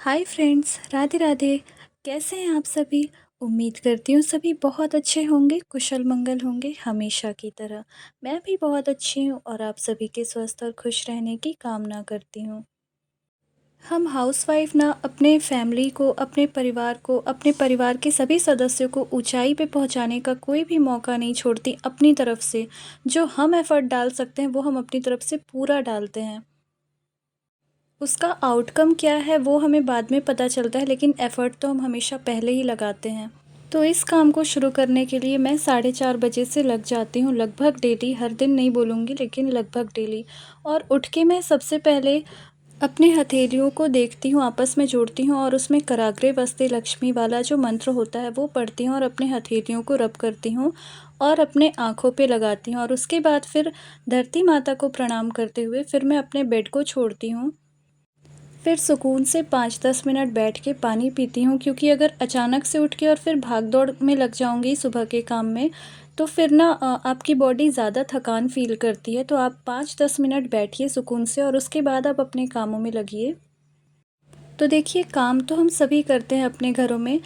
Hi friends, Radhe Radhe. कैसे हैं आप सभी? उम्मीद करती हूँ सभी बहुत अच्छे होंगे, कुशल मंगल होंगे हमेशा की तरह। मैं भी बहुत अच्छी हूँ और आप सभी के स्वस्थ और खुश रहने की कामना करती हूँ। हम हाउसवाइफ ना अपने फैमिली को, अपने परिवार को, अपने परिवार के सभी सदस्यों को ऊंचाई पे पहुंचाने का कोई भी मौका नहीं छोड़ती अपनी तरफ से। जो हम एफ़र्ट डाल सकते हैं वो हम अपनी तरफ से पूरा डालते हैं। उसका आउटकम क्या है वो हमें बाद में पता चलता है, लेकिन एफ़र्ट तो हम हमेशा पहले ही लगाते हैं। तो इस काम को शुरू करने के लिए मैं 4:30 बजे से लग जाती हूँ, लगभग डेली। हर दिन नहीं बोलूँगी, लेकिन लगभग डेली। और उठ के मैं सबसे पहले अपने हथेलियों को देखती हूँ, आपस में जोड़ती हूँ और उसमें कराग्रे वस्ते लक्ष्मी वाला जो मंत्र होता है वो पढ़ती हूँ और अपने हथेलियों को रब करती हूँ और अपने आँखों पे लगाती हूँ। और उसके बाद फिर धरती माता को प्रणाम करते हुए फिर मैं अपने बेड को छोड़ती हूँ। फिर सुकून से 5-10 मिनट बैठ के पानी पीती हूँ, क्योंकि अगर अचानक से उठ के और फिर भाग-दौड़ में लग जाऊँगी सुबह के काम में, तो फिर ना आपकी बॉडी ज़्यादा थकान फ़ील करती है। तो आप 5-10 मिनट बैठिए सुकून से और उसके बाद आप अपने कामों में लगिए। तो देखिए, काम तो हम सभी करते हैं अपने घरों में,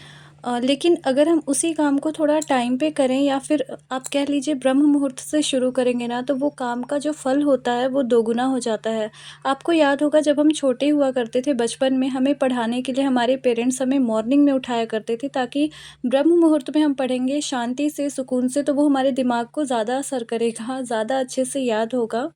लेकिन अगर हम उसी काम को थोड़ा टाइम पे करें या फिर आप कह लीजिए ब्रह्म मुहूर्त से शुरू करेंगे ना, तो वो काम का जो फल होता है वो दोगुना हो जाता है। आपको याद होगा, जब हम छोटे हुआ करते थे बचपन में, हमें पढ़ाने के लिए हमारे पेरेंट्स हमें मॉर्निंग में उठाया करते थे, ताकि ब्रह्म मुहूर्त में हम पढ़ेंगे शांति से, सुकून से, तो वो हमारे दिमाग को ज़्यादा असर करेगा, ज़्यादा अच्छे से याद होगा।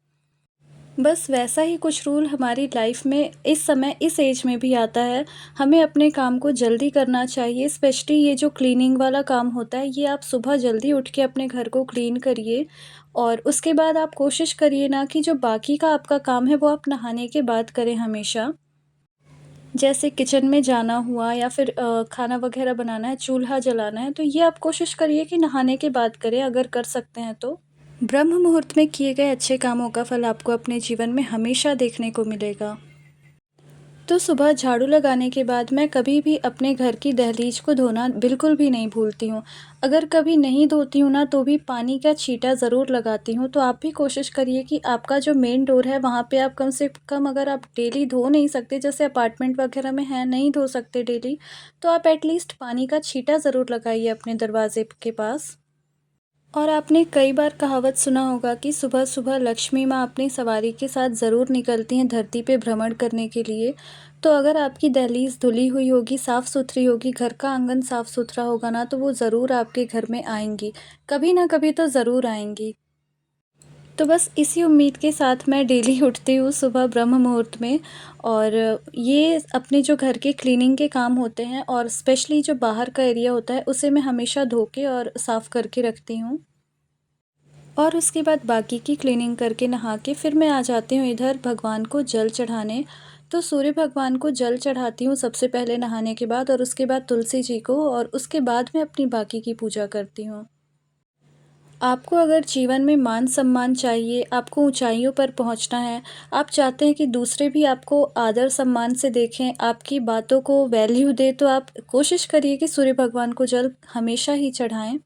बस वैसा ही कुछ रूल हमारी लाइफ में इस समय, इस एज में भी आता है। हमें अपने काम को जल्दी करना चाहिए, स्पेशली ये जो क्लीनिंग वाला काम होता है, ये आप सुबह जल्दी उठ के अपने घर को क्लीन करिए। और उसके बाद आप कोशिश करिए ना कि जो बाकी का आपका काम है वो आप नहाने के बाद करें हमेशा। जैसे किचन में जाना हुआ या फिर खाना वगैरह बनाना है, चूल्हा जलाना है, तो ये आप कोशिश करिए कि नहाने के बाद करें, अगर कर सकते हैं तो। ब्रह्म मुहूर्त में किए गए अच्छे कामों का फल आपको अपने जीवन में हमेशा देखने को मिलेगा। तो सुबह झाड़ू लगाने के बाद मैं कभी भी अपने घर की दहलीज को धोना बिल्कुल भी नहीं भूलती हूँ। अगर कभी नहीं धोती हूँ ना, तो भी पानी का छींटा ज़रूर लगाती हूँ। तो आप भी कोशिश करिए कि आपका जो मेन डोर है वहाँ पे आप कम से कम, अगर आप डेली धो नहीं सकते, जैसे अपार्टमेंट वगैरह में है, नहीं धो सकते डेली, तो आप एटलीस्ट पानी का छींटा ज़रूर लगाइए अपने दरवाजे के पास। और आपने कई बार कहावत सुना होगा कि सुबह-सुबह लक्ष्मी माँ अपनी सवारी के साथ ज़रूर निकलती हैं धरती पे भ्रमण करने के लिए। तो अगर आपकी दहलीज़ धुली हुई होगी, साफ़-सुथरी होगी, घर का आंगन साफ़-सुथरा होगा ना, तो वो ज़रूर आपके घर में आएँगी। कभी ना कभी तो ज़रूर आएँगी। तो बस इसी उम्मीद के साथ मैं डेली उठती हूँ सुबह ब्रह्म मुहूर्त में। और ये अपने जो घर के क्लीनिंग के काम होते हैं और स्पेशली जो बाहर का एरिया होता है, उसे मैं हमेशा धो के और साफ़ करके रखती हूँ। और उसके बाद बाकी की क्लीनिंग करके नहा के फिर मैं आ जाती हूँ इधर भगवान को जल चढ़ाने। तो सूर्य भगवान को जल चढ़ाती हूँ सबसे पहले नहाने के बाद, और उसके बाद तुलसी जी को, और उसके बाद मैं अपनी बाकी की पूजा करती हूँ। आपको अगर जीवन में मान-सम्मान चाहिए, आपको ऊँचाइयों पर पहुँचना है, आप चाहते हैं कि दूसरे भी आपको आदर-सम्मान से देखें, आपकी बातों को वैल्यू दें, तो आप कोशिश करिए कि सूर्य भगवान को जल हमेशा ही चढ़ाएँ।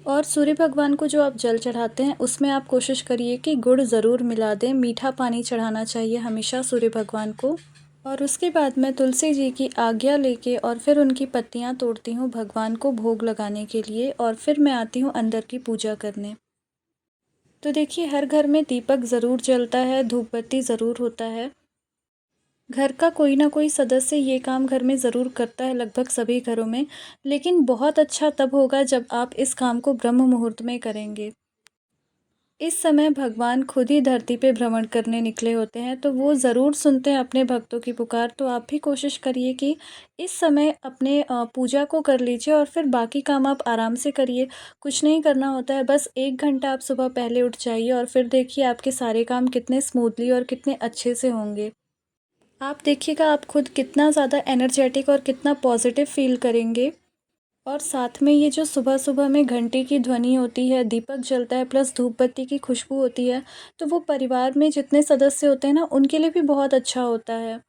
और सूर्य भगवान को जो आप जल चढ़ाते हैं, उसमें आप कोशिश करिए कि गुड़ ज़रूर मिला दें, मीठा पानी चढ़ाना चाहिए हमेशा सूर्य भगवान को। और उसके बाद मैं तुलसी जी की आज्ञा लेके और फिर उनकी पत्तियाँ तोड़ती हूँ भगवान को भोग लगाने के लिए, और फिर मैं आती हूँ अंदर की पूजा करने। तो देखिए, हर घर में दीपक ज़रूर जलता है, धूप बत्ती ज़रूर होता है। घर का कोई ना कोई सदस्य ये काम घर में ज़रूर करता है, लगभग सभी घरों में। लेकिन बहुत अच्छा तब होगा जब आप इस काम को ब्रह्म मुहूर्त में करेंगे। इस समय भगवान खुद ही धरती पे भ्रमण करने निकले होते हैं, तो वो ज़रूर सुनते हैं अपने भक्तों की पुकार। तो आप भी कोशिश करिए कि इस समय अपने पूजा को कर लीजिए और फिर बाकी काम आप आराम से करिए। कुछ नहीं करना होता है, बस 1 घंटा आप सुबह पहले उठ जाइए और फिर देखिए आपके सारे काम कितने स्मूथली और कितने अच्छे से होंगे। आप देखिएगा आप खुद कितना ज़्यादा एनर्जेटिक और कितना पॉजिटिव फ़ील करेंगे। और साथ में ये जो सुबह-सुबह में घंटी की ध्वनि होती है, दीपक जलता है, प्लस धूप बत्ती की खुशबू होती है, तो वो परिवार में जितने सदस्य होते हैं ना, उनके लिए भी बहुत अच्छा होता है।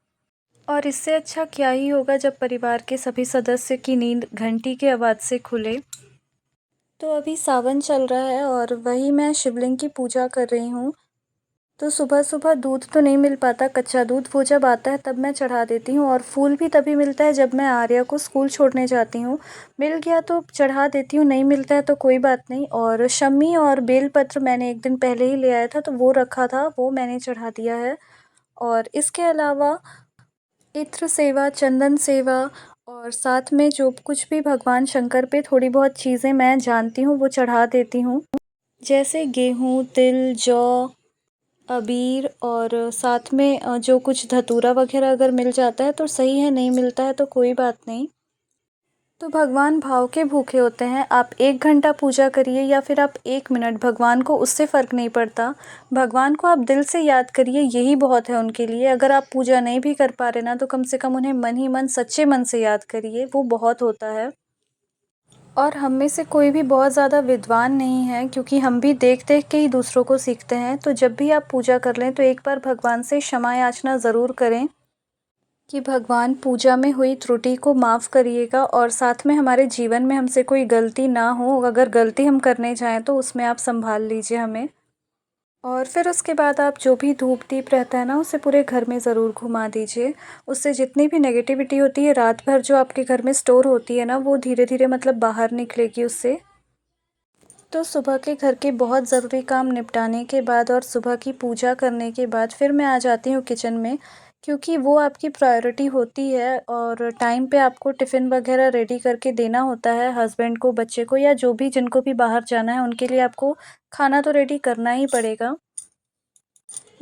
और इससे अच्छा क्या ही होगा जब परिवार के सभी सदस्य की नींद घंटी की आवाज़ से खुले। तो अभी सावन चल रहा है और वही मैं शिवलिंग की पूजा कर रही हूँ। तो सुबह-सुबह दूध तो नहीं मिल पाता, कच्चा दूध, वो जब आता है तब मैं चढ़ा देती हूँ और फूल भी तभी मिलता है जब मैं आर्या को स्कूल छोड़ने जाती हूँ। मिल गया तो चढ़ा देती हूँ, नहीं मिलता है तो कोई बात नहीं। और शमी और बेलपत्र मैंने 1 दिन पहले ही ले आया था तो वो रखा था, वो मैंने चढ़ा दिया है। और इसके अलावा इत्र सेवा, चंदन सेवा और साथ में जो कुछ भी भगवान शंकर पे थोड़ी बहुत चीज़ें मैं जानती हूँ वो चढ़ा देती हूँ। जैसे गेहूँ, तिल, जौ, अबीर और साथ में जो कुछ धतूरा वग़ैरह अगर मिल जाता है तो सही है, नहीं मिलता है तो कोई बात नहीं। तो भगवान भाव के भूखे होते हैं, आप 1 घंटा पूजा करिए या फिर आप 1 मिनट, भगवान को उससे फ़र्क नहीं पड़ता। भगवान को आप दिल से याद करिए, यही बहुत है उनके लिए। अगर आप पूजा नहीं भी कर पा रहे ना तो कम से कम उन्हें मन ही मन, सच्चे मन से याद करिए, वो बहुत होता है। और हम में से कोई भी बहुत ज़्यादा विद्वान नहीं है, क्योंकि हम भी देख-देख के ही दूसरों को सीखते हैं। तो जब भी आप पूजा कर लें तो एक बार भगवान से क्षमा याचना ज़रूर करें कि भगवान, पूजा में हुई त्रुटि को माफ़ करिएगा और साथ में हमारे जीवन में हमसे कोई गलती ना हो। अगर गलती हम करने जाएँ तो उसमें आप सँभाल लीजिए हमें। और फिर उसके बाद आप जो भी धूप-दीप रहता है ना, उसे पूरे घर में ज़रूर घुमा दीजिए। उससे जितनी भी नेगेटिविटी होती है रात भर जो आपके घर में स्टोर होती है ना, वो धीरे-धीरे मतलब बाहर निकलेगी उससे। तो सुबह के घर के बहुत ज़रूरी काम निपटाने के बाद और सुबह की पूजा करने के बाद फिर मैं आ जाती हूँ किचन में, क्योंकि वो आपकी प्रायोरिटी होती है और टाइम पे आपको टिफ़िन वगैरह रेडी करके देना होता है हस्बैंड को, बच्चे को या जो भी, जिनको भी बाहर जाना है उनके लिए आपको खाना तो रेडी करना ही पड़ेगा।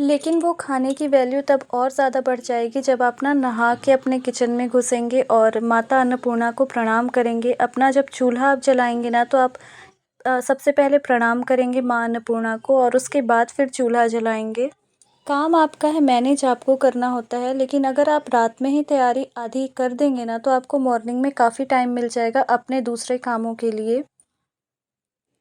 लेकिन वो खाने की वैल्यू तब और ज़्यादा बढ़ जाएगी जब आप ना नहा के अपने किचन में घुसेंगे और माता अन्नपूर्णा को प्रणाम करेंगे। अपना जब चूल्हा आप जलाएँगे ना तो आप सबसे पहले प्रणाम करेंगे माँ अन्नपूर्णा को और उसके बाद फिर चूल्हा जलाएँगे। काम आपका है, मैनेज आपको करना होता है, लेकिन अगर आप रात में ही तैयारी आधी कर देंगे ना तो आपको मॉर्निंग में काफ़ी टाइम मिल जाएगा अपने दूसरे कामों के लिए।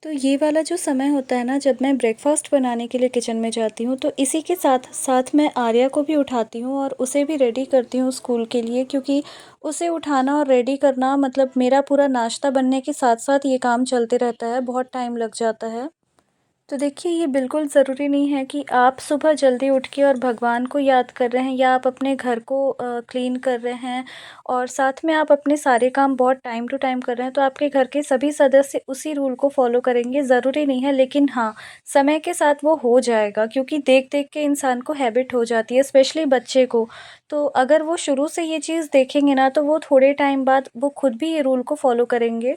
तो ये वाला जो समय होता है ना, जब मैं ब्रेकफ़ास्ट बनाने के लिए किचन में जाती हूँ तो इसी के साथ साथ मैं आर्या को भी उठाती हूँ और उसे भी रेडी करती हूँ स्कूल के लिए, क्योंकि उसे उठाना और रेडी करना मतलब मेरा पूरा नाश्ता बनने के साथ-साथ ये काम चलते रहता है, बहुत टाइम लग जाता है। तो देखिए, ये बिल्कुल ज़रूरी नहीं है कि आप सुबह जल्दी उठ के और भगवान को याद कर रहे हैं या आप अपने घर को क्लीन कर रहे हैं और साथ में आप अपने सारे काम बहुत टाइम टू टाइम कर रहे हैं, तो आपके घर के सभी सदस्य उसी रूल को फ़ॉलो करेंगे, ज़रूरी नहीं है। लेकिन हाँ, समय के साथ वो हो जाएगा, क्योंकि देख-देख के इंसान को हैबिट हो जाती है, स्पेशली बच्चे को। तो अगर वो शुरू से ये चीज़ देखेंगे ना, तो वो थोड़े टाइम बाद वो खुद भी ये रूल को फ़ॉलो करेंगे।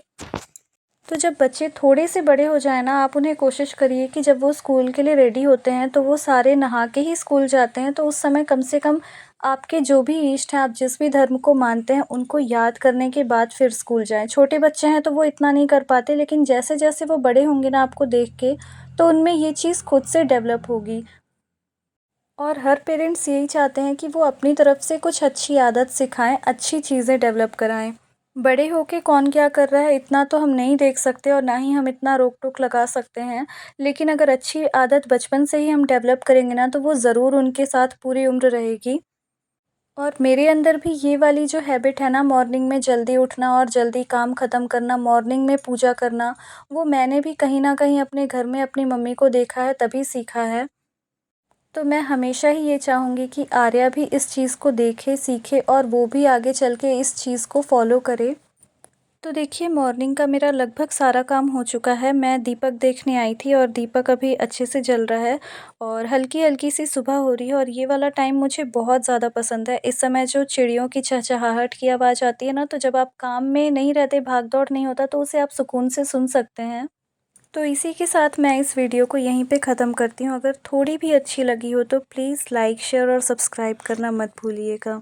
तो जब बच्चे थोड़े से बड़े हो जाएँ ना, आप उन्हें कोशिश करिए कि जब वो स्कूल के लिए रेडी होते हैं, तो वो सारे नहा के ही स्कूल जाते हैं। तो उस समय कम से कम आपके जो भी इष्ट हैं, आप जिस भी धर्म को मानते हैं, उनको याद करने के बाद फिर स्कूल जाएँ। छोटे बच्चे हैं तो वो इतना नहीं कर पाते, लेकिन जैसे-जैसे वो बड़े होंगे ना आपको देख के, तो उनमें ये चीज़ खुद से डेवलप होगी। और हर पेरेंट्स यही चाहते हैं कि वो अपनी तरफ से कुछ अच्छी आदत सिखाएँ, अच्छी चीज़ें डेवलप कराएँ। बड़े होके कौन क्या कर रहा है इतना तो हम नहीं देख सकते और ना ही हम इतना रोक-टोक लगा सकते हैं। लेकिन अगर अच्छी आदत बचपन से ही हम डेवलप करेंगे ना तो वो ज़रूर उनके साथ पूरी उम्र रहेगी। और मेरे अंदर भी ये वाली जो हैबिट है ना, मॉर्निंग में जल्दी उठना और जल्दी काम ख़त्म करना, मॉर्निंग में पूजा करना, वो मैंने भी कहीं न कहीं अपने घर में अपनी मम्मी को देखा है तभी सीखा है। तो मैं हमेशा ही ये चाहूँगी कि आर्या भी इस चीज़ को देखे, सीखे और वो भी आगे चल के इस चीज़ को फ़ॉलो करे। तो देखिए, मॉर्निंग का मेरा लगभग सारा काम हो चुका है। मैं दीपक देखने आई थी और दीपक अभी अच्छे से जल रहा है और हल्की-हल्की सी सुबह हो रही है और ये वाला टाइम मुझे बहुत ज़्यादा पसंद है। इस समय जो चिड़ियों की चहचहाहट की आवाज़ आती है ना, तो जब आप काम में नहीं रहते, भाग-दौड़ नहीं होता, तो उसे आप सुकून से सुन सकते हैं। तो इसी के साथ मैं इस वीडियो को यहीं पे ख़त्म करती हूँ। अगर थोड़ी भी अच्छी लगी हो तो प्लीज़ लाइक, शेयर और सब्सक्राइब करना मत भूलिएगा।